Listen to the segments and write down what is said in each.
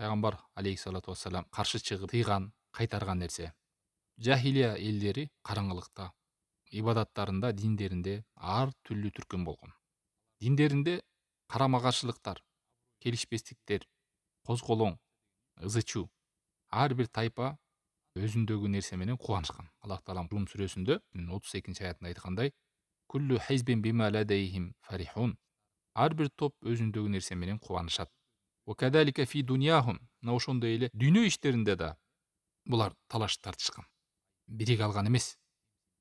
пайгамбар алейхиссалату вассалам каршы чыгып тыйган, кайтарган нерсе. Жахилия элдери караңгылыкта, ибадаттарында, диндеринде ар түрлүү түркүм болгон. Диндеринде карама каршылыктар, келишпестиктер, козголоң, ызы чуу, ар бир тайпа өзүндөгү нерсе менен кубанышкан. Аллах таалам Рум сүрөсүндө 32 аятында айткандай: "Куллу хизбин бима ладейхим фарихун". Ар бир топ өзүндөгү нерсе менен кубанышат. Ва кадалика фи дуньяхум. Мына ошондой эле дүйнө иштеринде да булар талаш тартышкан. Бириге алган эмес.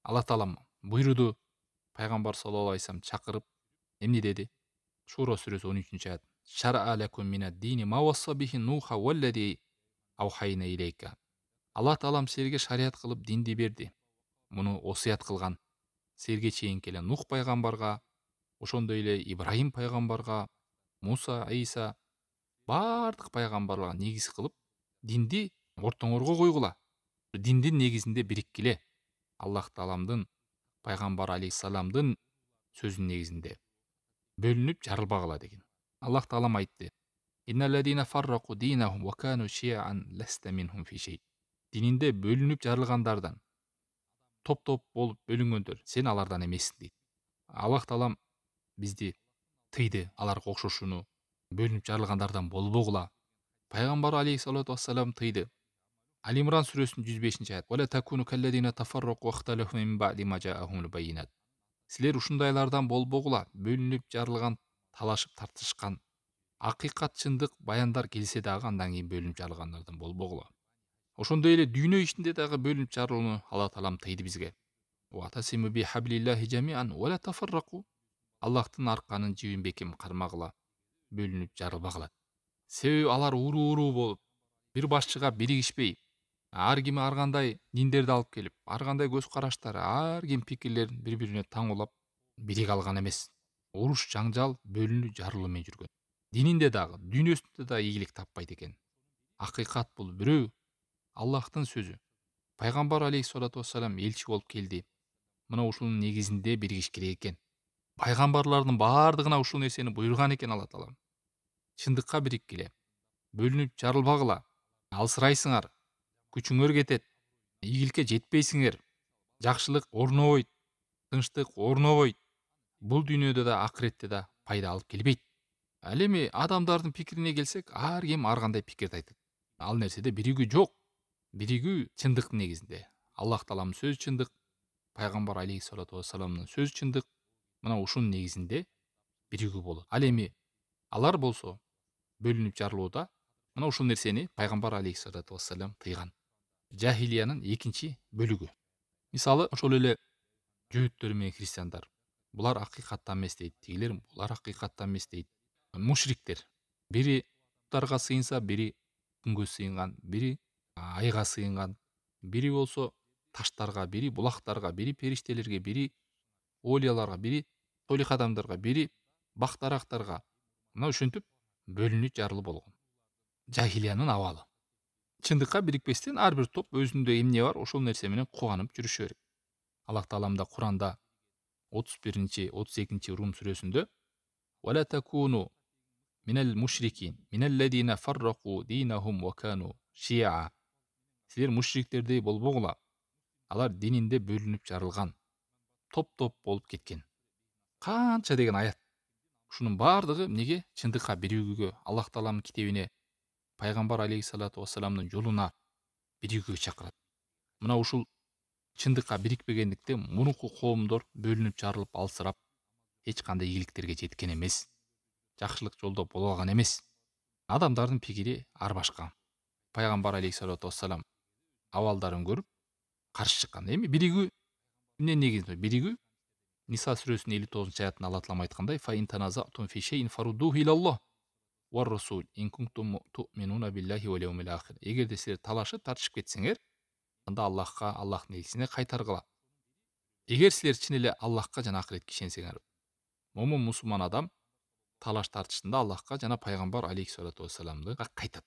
Аллах таалам буйруду, пайгамбар саллаллаху алейхи вассалам чакырып эмне деди? Шура сүрөсү 13-аят. Шара лакум минад-дини ма васса бихи нуха валлади аухайна илейка. Аллах таалам силерге шарият кылып динди берди. Муну осуят кылган. Силерге чейинки эле Нух пайгамбарга, ошондой эле Ибрахим пайгамбарга, Муса, Иса бардык пайгамбарларга негиз кылып, динди ортоңорго койгула. Диндин негизинде бириккиле. Аллах тааламдын, пайгамбар алейхиссаламдын сөзүнүн негизинде бөлүнүп жарылбагыла деген. Аллах таалам айтты: "Инналлазина фаррaqu динахум ва кану ши'ан ласта минхум фи шей". Дининде бөлүнүп жарылгандардан, топ-топ болуп бөлүнгөндөр, сен алардан эмессиң дейт. Аллах таалам бизди тыйды аларга окшошууну, бөлүнүп жарылгандардан болбогула. Пайгамбар алейхиссалату вассалам тыйды. Алимран сүрөсүнүн 105-аят. "Ва ла такуну каллазина тафаррaqu ва ихталафу мин ба'ди ма жа'ахумул байинат". Силер ушундайлардан болбогула, бөлүнүп жарылган, талашып тартышкан, акыйкат чындык баяндар келсе дагы андан кийин бөлүнүп жарылгандардан болбогула. Ошондой эле дүйнө ишинде дагы бөлүнүп жарылууну Аллах таалам тыйды бизге. "Ва атасиму би хаблиллахи жамиан ва ла тафаррaqu". Аллахтын арканын жибин бекем кармагыла, бөлүнүп жарылбагыла. Себеби алар уруу болуп, бир башчыга биригишпей, ар ким ар кандай диндерди алып келип, ар кандай көз караштар, ар ким пикирлерин бири-бирине таң улап, бириге алган эмес. Уруш, жаңжал, бөлүнүү, жарылуу менен жүргөн. Дининде дагы, дүйнөсүндө да ийгилик таппайт экен. Акыйкат бул бирөө, Аллахтын сөзү. Пайгамбар алейхиссалату вассалам элчи болуп келди. Мына ушунун негизинде биригиш керек экен. Пайгамбарлардын бардыгына ушул нерсени буйруган экен Алла таалам. Чындыкка бириккиле, бөлүнүп жарылбагыла. Алсырайсыңар, күчүңөр кетет, ийгиликке жетпейсиңер, жакшылык орнобойт, тынчтык орнобойт. Бул дүйнөдө да, акыретте да пайда алып келбейт. Ал эми адамдардын пикирине келсек, ар ким ар кандай пикирди айтат. Ал нерседе биригүү жок. Биригүү чындыктын негизинде. Аллах тааламдын сөзү чындык, пайгамбар алейхиссалату вассаламдын сөзү чындык. Мына ушунун негизинде биригүү болот. Ал эми алар болсо бөлүнүп жарылууда, мына ушул нерсени пайгамбар алейхиссалату вассалам тыйган. Жахилиянын экинчи бөлүгү. Мисалы, ошол эле жөөттөр менен христиандар. Булар акыйкаттан эмес дейт, тигилер булар акыйкаттан эмес дейт. Мушриктер. Бири буттарга сыйынса, бири күнгө сыйынган, бири айга сыйынган, бири болсо таштарга, бири булактарга, бири периштелерге, бири олияларга, бири солих адамдарга, бири бактарактарга. Мына ушинтип бөлүнүп жарылуу болгон. Жахилиянын абалы. Чындыкка бирикпестен ар бир топ өзүндө эмне бар, ошол нерсе менен кубанып жүрүшө керек. Аллах таалам да Куранда 31-32 Рум сүрөсүндө: "Ва ла такуну минал мушрикин, миналлазина фаррaqu динахум ва кану ши'a". Силер мушриктердей болбогула. Алар дининде бөлүнүп жарылган, топ-топ болуп кеткен. Канча деген аят. Ушунун бардыгы эмнеге? Чындыкка биригүүгө, Аллах тааламдын китебине, пайгамбар алейхиссалату вассаламдын жолуна биригүүгө чакырат. Мына ушул чындыкка бирикпегендиктен мурунку коомдор бөлүнүп жарылып алсырап, эч кандай ийгиликтерге жеткен эмес. Жакшылык жолдо боло алган эмес. Адамдардын пикири ар башка. Пайгамбар алейхиссалату вассалам абалдарын көрүп каршы чыккан. Эми биригүү эмне негизинде? Биригүү Ниса сүрөсүнүн 59-аятында Алла таалам айткандай: "Фа ин таназатум фи шейин фаруддуху илаллах ва расул ин кунтум ту'минуна биллахи вал яумил ахир". Эгерде силер талашып тартышып кетсеңер, анда Аллахка, Аллахтын элчисине кайтаргыла. Эгер силер чын эле Аллахка жана акыретке ишенсеңер. Момун мусулман адам талаш тартышында Аллахка жана пайгамбар алейхиссалату вассаламга кайтат.